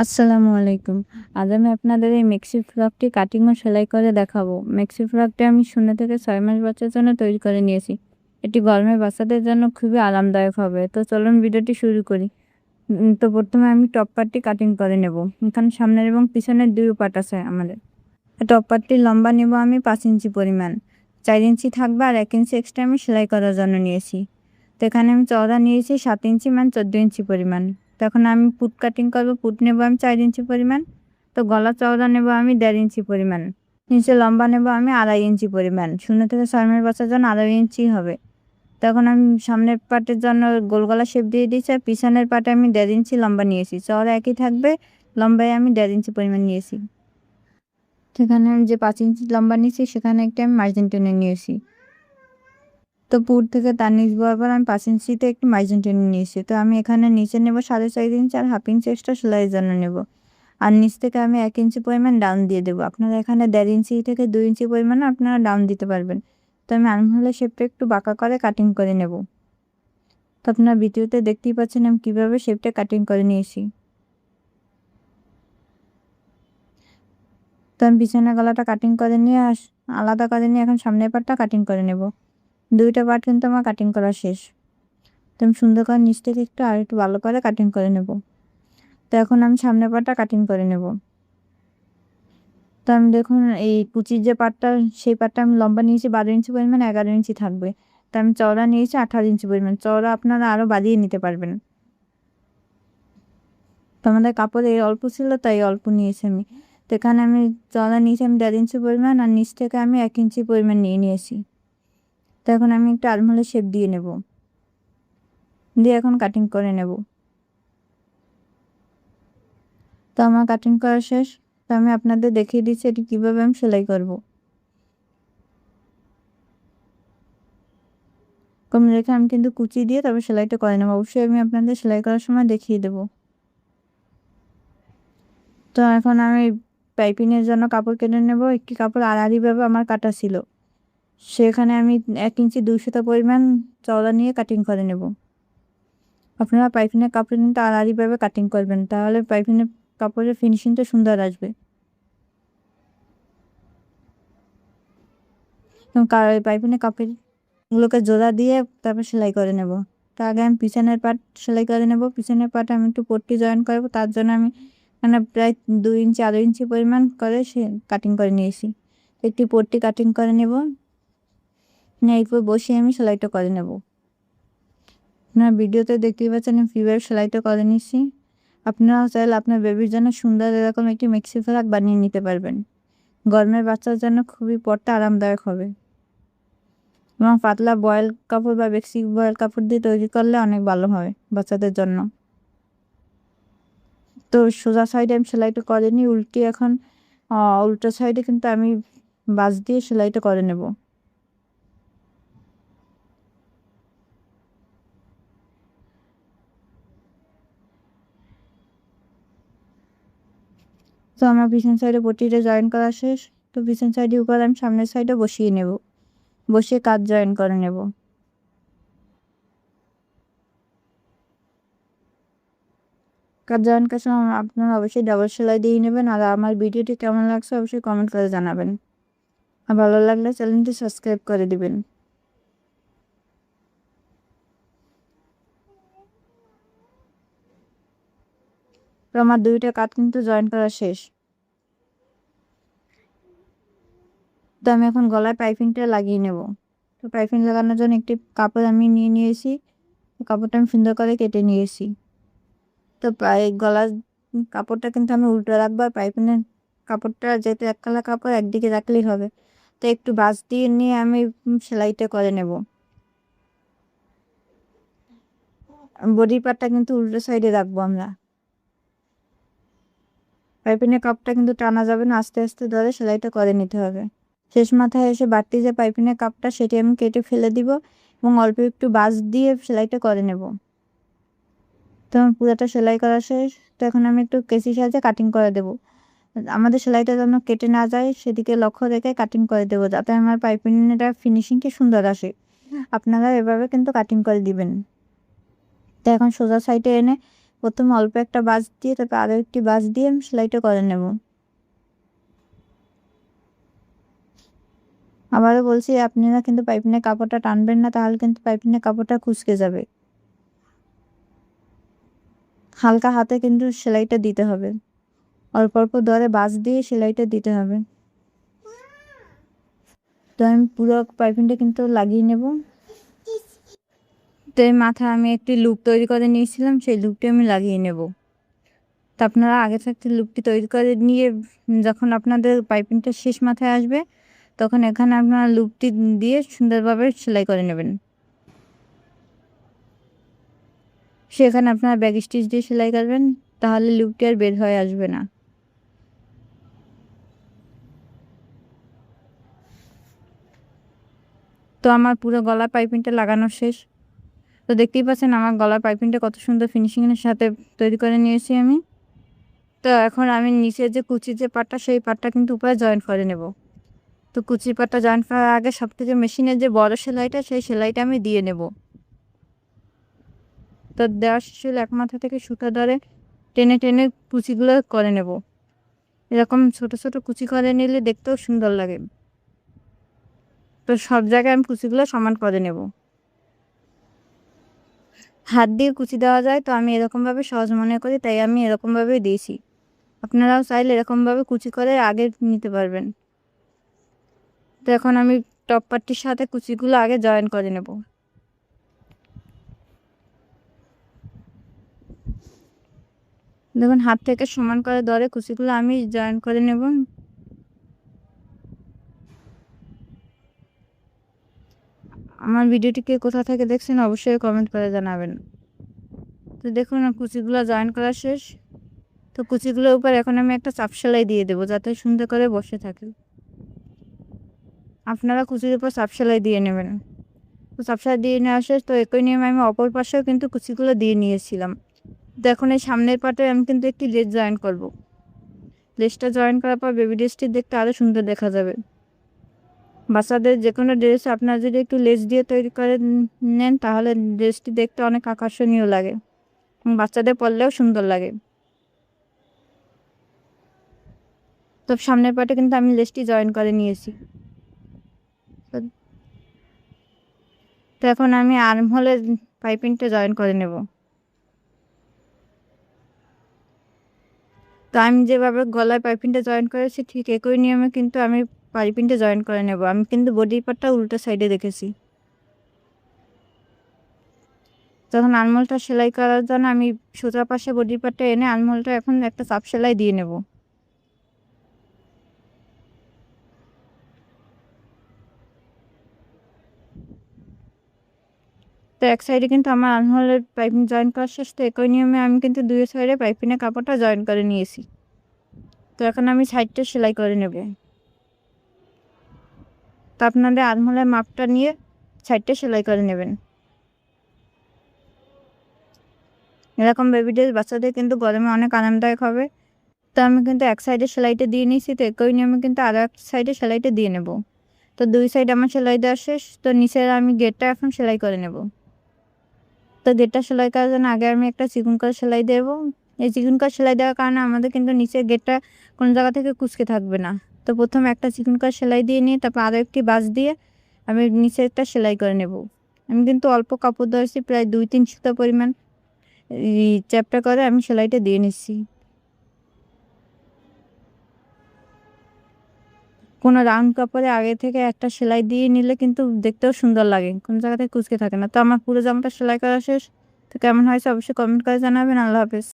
আসসালামু আলাইকুম। আজ আমি আপনাদের এই মেক্সি ফ্রকটি কাটিং ও সেলাই করে দেখাবো। মেক্সি ফ্রকটি আমি 0 থেকে 6 মাস বাচ্চার জন্য তৈরি করে নিয়েছি। এটি গরমে বাচ্চাদের জন্য খুবই আরামদায়ক হবে। তো চলুন ভিডিওটি শুরু করি। তো প্রথমে আমি টপ পার্টটি কাটিং করে নেব। এখানে সামনের এবং পিছনের 2 পার্ট আছে আমাদের। টপ পার্টটির লম্বা নেব আমি 5 ইঞ্চি পরিমাণ। 4 ইঞ্চি থাকবে আর 1 ইঞ্চি এক্সট্রা আমি সেলাই করার জন্য নিয়েছি। তো এখানে আমি চওড়া নিয়েছি 7 ইঞ্চি, মানে 14 ইঞ্চি পরিমাণ। তো এখন আমি পুট কাটিং করব। পুট নেব আমি 4 ইঞ্চি পরিমাণ। তো গলা চওড়া নেব আমি 1.5 ইঞ্চি পরিমাণ। নিচে লম্বা নেব আমি 2.5 ইঞ্চি পরিমাণ। 0 থেকে 6 মাস বাচ্চার জন্য 2.5 ইঞ্চি হবে। তখন আমি সামনের পার্টের জন্য গোল গলা শেপ দিয়ে দিয়েছি, আর পিছনের পার্টে আমি 1.5 ইঞ্চি লম্বা নিয়েছি। চওড়া একই থাকবে, লম্বায় আমি 1.5 ইঞ্চি পরিমাণ নিয়েছি। সেখানে আমি যে 5 ইঞ্চি লম্বা নিয়েছি সেখানে একটি আমি মার্জিন টেনে নিয়েছি। তো পুট থেকে তার নিচ বরাবর আমি 5 ইঞ্চিতে একটি মার্জিন টেনে নিয়েছি। তো আমি এখানে নিচে নেব 4.5 ইঞ্চি আর হাফ ইঞ্চি এক্সট্রা সেলাইয়ের জন্য নেব। আর নিচ থেকে আমি 1 ইঞ্চি পরিমাণ ডাউন দিয়ে দেবো। আপনারা এখানে 1.5 ইঞ্চি থেকে 2 ইঞ্চি পরিমাণে আপনারা ডাউন দিতে পারবেন। তো আমি আর্মহোলের শেপটা একটু বাঁকা করে কাটিং করে নেব। তো আপনারা ভিডিওতে দেখতেই পাচ্ছেন আমি কীভাবে শেপটা কাটিং করে নিয়েছি। তো আমি পিছনের গলাটা কাটিং করে নিয়ে আলাদা করে নিয়ে এখন সামনের পার্টটা কাটিং করে নেব। 2টা পার্ট কিন্তু আমার কাটিং করা শেষ। তো আমি সুন্দর করে নিচ থেকে একটু আর একটু ভালো করে কাটিং করে নেব। তো এখন আমি সামনের পার্টটা কাটিং করে নেব। তো আমি দেখুন এই কুচির যে পার্টটা, সেই পার্টটা আমি লম্বা নিয়েছি 12 ইঞ্চি পরিমাণ, 11 ইঞ্চি থাকবে। তো আমি চওড়া নিয়েছি 18 ইঞ্চি পরিমাণ। চওড়া আপনারা আরও বাড়িয়ে নিতে পারবেন। তো আমাদের কাপড় এই অল্প ছিল, তাই অল্প নিয়েছি আমি। তো এখানে আমি চওড়া নিয়েছি আমি 1.5 ইঞ্চি পরিমাণ, আর নিচ থেকে আমি 1 ইঞ্চি পরিমাণ নিয়ে নিয়েছি। তো এখন আমি একটা আর্মহোলের শেপ দিয়ে নেব, দিয়ে এখন কাটিং করে নেব। তো আমার কাটিং করা শেষ। তো আমি আপনাদের দেখিয়ে দিচ্ছি এটি কীভাবে আমি সেলাই করব। কম রেখে আমি কিন্তু কুচি দিয়ে তারপর সেলাইটা করে নেব। অবশ্যই আমি আপনাদের সেলাই করার সময় দেখিয়ে দেব। তো এখন আমি পাইপিংয়ের জন্য কাপড় কেটে নেব। একটি কাপড় আড়াআড়িভাবে আমার কাটা ছিল, সেখানে আমি 1 ইঞ্চি 2 সুতা পরিমাণ চওড়া নিয়ে কাটিং করে নেব। আপনারা পাইপিংয়ের কাপড় কিন্তু আড়াআড়িভাবে কাটিং করবেন, তাহলে পাইপিংয়ের কাপড়ের ফিনিশিংটা সুন্দর আসবে। এবং পাইপিংয়ের কাপড়গুলোকে জোড়া দিয়ে তারপর সেলাই করে নেব। তো আগে আমি পিছনের পার্ট সেলাই করে নেব। পিছনের পার্টে আমি একটু পট্টি জয়েন করব, তার জন্য আমি মানে প্রায় 2 ইঞ্চি 2.5 ইঞ্চি পরিমাণ করে কাটিং করে নিয়েছি। একটি পট্টি কাটিং করে নেব, এরপর বসিয়ে আমি সেলাইটা করে নেব। আপনারা ভিডিওতে দেখতেই পাচ্ছেন আমি কীভাবে সেলাইটা করে নিচ্ছি। আপনারাও চাইলে আপনার বেবির জন্য সুন্দর এরকম একটি মেক্সি ফ্রক বানিয়ে নিতে পারবেন। গরমের বাচ্চার জন্য খুবই পরতে আরামদায়ক হবে, এবং পাতলা বয়েল কাপড় বা বেক্সি বয়েল কাপড় দিয়ে তৈরি করলে অনেক ভালো হয় বাচ্চাদের জন্য। তো সোজা সাইডে আমি সেলাইটা করে নিই, উল্টে এখন উল্টো সাইডে কিন্তু আমি বাঁশ দিয়ে সেলাইটা করে নেব। তো আমার পিছন সাইডে পট্টিটা জয়েন করা শেষ। তো পিছন সাইডে উপর আমি সামনের সাইডে বসিয়ে নেব, বসিয়ে কাজ জয়েন করে নেব। কাজ জয়েন করার সময় আপনারা অবশ্যই ডাবল সেলাই দিয়ে নেবেন। আর আমার ভিডিওটি কেমন লাগছে অবশ্যই কমেন্ট করে জানাবেন। আর ভালো লাগলে চ্যানেলটি সাবস্ক্রাইব করে দিবেন। তো আমার 2টা কাট কিন্তু জয়েন করা শেষ। তো আমি এখন গলায় পাইপিংটা লাগিয়ে নেব। তো পাইপিং লাগানোর জন্য একটি কাপড় আমি নিয়ে নিয়েছি। কাপড়টা আমি সুন্দর করে কেটে নিয়েছি। তো গলার কাপড়টা কিন্তু আমি উল্টো রাখবো, আর পাইপিংয়ের কাপড়টা যেহেতু এক কালার কাপড় একদিকে রাখলেই হবে। তো একটু বাঁশ দিয়ে নিয়ে আমি সেলাইটা করে নেব। বডি পার্টটা কিন্তু উল্টো সাইডে রাখবো আমরা। পাইপিংয়ের কাপটা কিন্তু টানা যাবে না, আস্তে আস্তে ধরে সেলাইটা করে নিতে হবে। শেষ মাথায় এসে বাড়তি যে পাইপিংয়ের কাপটা সেটি আমি কেটে ফেলে দিব, এবং অল্প একটু বাঁশ দিয়ে সেলাইটা করে নেব। তো আমার পুরোটা সেলাই করা শেষ। তো এখন আমি একটু কেঁচি সাহায্যে কাটিং করে দেব। আমাদের সেলাইটা যেন কেটে না যায় সেদিকে লক্ষ্য রেখে কাটিং করে দেবো, যাতে আমার পাইপিংটা ফিনিশিংটি সুন্দর আসে। আপনারা এভাবে কিন্তু কাটিং করে দিবেন। তো এখন সোজা সাইডে এনে প্রথমে অল্প একটা বাঁশ দিয়ে তারপর আরও একটি বাঁশ দিয়ে আমি সেলাইটা করে নেব। আবারও বলছি, আপনারা কিন্তু পাইপিনের কাপড়টা টানবেন না, তাহলে কিন্তু পাইপিনের কাপড়টা কুঁচকে যাবে। হালকা হাতে কিন্তু সেলাইটা দিতে হবে, অল্প অল্প ধরে বাঁশ দিয়ে সেলাইটা দিতে হবে। তো আমি পুরো পাইপিংটা কিন্তু লাগিয়ে নেব। তো এই মাথায় আমি একটি লুপ তৈরি করে নিয়েছিলাম, সেই লুপটি আমি লাগিয়ে নেব। তো আপনারা আগে থাকতে লুপটি তৈরি করে নিয়ে যখন আপনাদের পাইপিংটা শেষ মাথায় আসবে, তখন এখানে আপনারা লুপটি দিয়ে সুন্দরভাবে সেলাই করে নেবেন। সেখানে আপনারা ব্যাক স্টিচ দিয়ে সেলাই করবেন, তাহলে লুপটি আর বের হয়ে আসবে না। তো আমার পুরো গলার পাইপিংটা লাগানো শেষ। তো দেখতেই পাচ্ছেন আমার গলার পাইপিংটা কত সুন্দর ফিনিশিংয়ের সাথে তৈরি করে নিয়েছি আমি। তো এখন আমি নিচের যে কুচির যে পাটটা, সেই পাটটা কিন্তু উপরে জয়েন করে নেব। তো কুচির পাটটা জয়েন করার আগে সবথেকে মেশিনের যে বড় সেলাইটা, সেই সেলাইটা আমি দিয়ে নেব। তো দেওয়া শেষ হলে এক মাথা থেকে সুতা ধরে টেনে টেনে কুচিগুলো করে নেব। এরকম ছোট ছোট কুচি করে নিলে দেখতেও সুন্দর লাগে। তো সব জায়গায় আমি কুচিগুলো সমান করে নেব। হাত দিয়ে কুচি দেওয়া যায়, তো আমি এরকমভাবে সহজ মনে করি, তাই আমি এরকমভাবে দিয়েছি। আপনারাও চাইলে এরকমভাবে কুচি করে আগে নিতে পারবেন। তো এখন আমি টপ পার্টির সাথে কুচিগুলো আগে জয়েন করে নেব। দেখুন, হাত থেকে সমান করে ধরে কুচিগুলো আমি জয়েন করে নেব। আমার ভিডিওটিকে কোথা থেকে দেখছেন অবশ্যই কমেন্ট করে জানাবেন। তো দেখুন কুচিগুলো জয়েন করা শেষ। তো কুচিগুলোর উপর এখন আমি একটা চাপ সেলাই দিয়ে দেবো, যাতে সুন্দর করে বসে থাকে। আপনারা কুচির উপর চাপ সেলাই দিয়ে নেবেন। তো চাপ সেলাই দিয়ে নেওয়া শেষ। তো একই নিয়মে আমি অপর পাশেও কিন্তু কুচিগুলো দিয়ে নিয়েছিলাম। তো এখন এই সামনের পাটে আমি কিন্তু একটি লেস জয়েন করব। লেসটা জয়েন করার পর বেবি ড্রেসটি দেখতে আরও সুন্দর দেখা যাবে। বাচ্চাদের যে কোনো ড্রেস আপনারা যদি একটু লেস দিয়ে তৈরি করে নেন, তাহলে ড্রেসটি দেখতে অনেক আকর্ষণীয় লাগে এবং বাচ্চাদের পরলেও সুন্দর লাগে। তো সামনের পাটে কিন্তু আমি লেসটি জয়েন করে নিয়েছি। তো এখন আমি আর্ম হোলের পাইপিংটা জয়েন করে নেব। তো আমি যেভাবে গলায় পাইপিংটা জয়েন করেছি, ঠিক একই নিয়মে কিন্তু আমি পাইপিংটা জয়েন করে নেব। আমি কিন্তু বডি পার্টটা উল্টো সাইডে রেখেছি। তখন আনমোলটা সেলাই করার জন্য আমি সোজা পাশে বডি পার্টটা এনে আনমোলটা এখন একটা চাপ সেলাই দিয়ে নেব। তো এক সাইডে কিন্তু আমার আনমোলের পাইপিং জয়েন করার শেষ। তো একই নিয়মে আমি কিন্তু দুই সাইডে পাইপিংয়ের কাপড়টা জয়েন করে নিয়েছি। তো এখন আমি সাইডটা সেলাই করে নেব। তো আপনাদের আনমোলের মাপটা নিয়ে সাইডটা সেলাই করে নেবেন। এরকম বেবি ড্রেস বাচ্চাদের কিন্তু গরমে অনেক আরামদায়ক হবে। তো আমি কিন্তু এক সাইডে সেলাইটা দিয়ে নিয়েছি। তো একই নিয়মে কিন্তু আরও এক সাইডে সেলাইটা দিয়ে নেব। তো দুই সাইড আমার সেলাই দেওয়া শেষ। তো নিচের আমি গেটটা এখন সেলাই করে নেব। তো গেটটা সেলাই করার জন্য আগে আমি একটা চিকন করে সেলাই দেবো। এই চিকন করে সেলাই দেওয়ার কারণে আমাদের কিন্তু নিচের গেটটা কোনো জায়গা থেকে কুঁচকে থাকবে না। তো প্রথমে একটা চিকন করে সেলাই দিয়ে নিয়ে তারপর আরও একটি বাঁশ দিয়ে আমি নিচে একটা সেলাই করে নেব। আমি কিন্তু অল্প কাপড় ধরেছি, প্রায় 2-3 সুতা পরিমাণ এই চ্যাপটা করে আমি সেলাইটা দিয়ে নিচ্ছি। কোনো রাউন্ড কাপড়ে আগে থেকে একটা সেলাই দিয়ে নিলে কিন্তু দেখতেও সুন্দর লাগে, কোনো জায়গা থেকে কুঁচকে থাকে না। তো আমার পুরো জামাটা সেলাই করা শেষ। তো কেমন হয়েছে অবশ্যই কমেন্ট করে জানাবেন। আল্লাহ হাফেজ।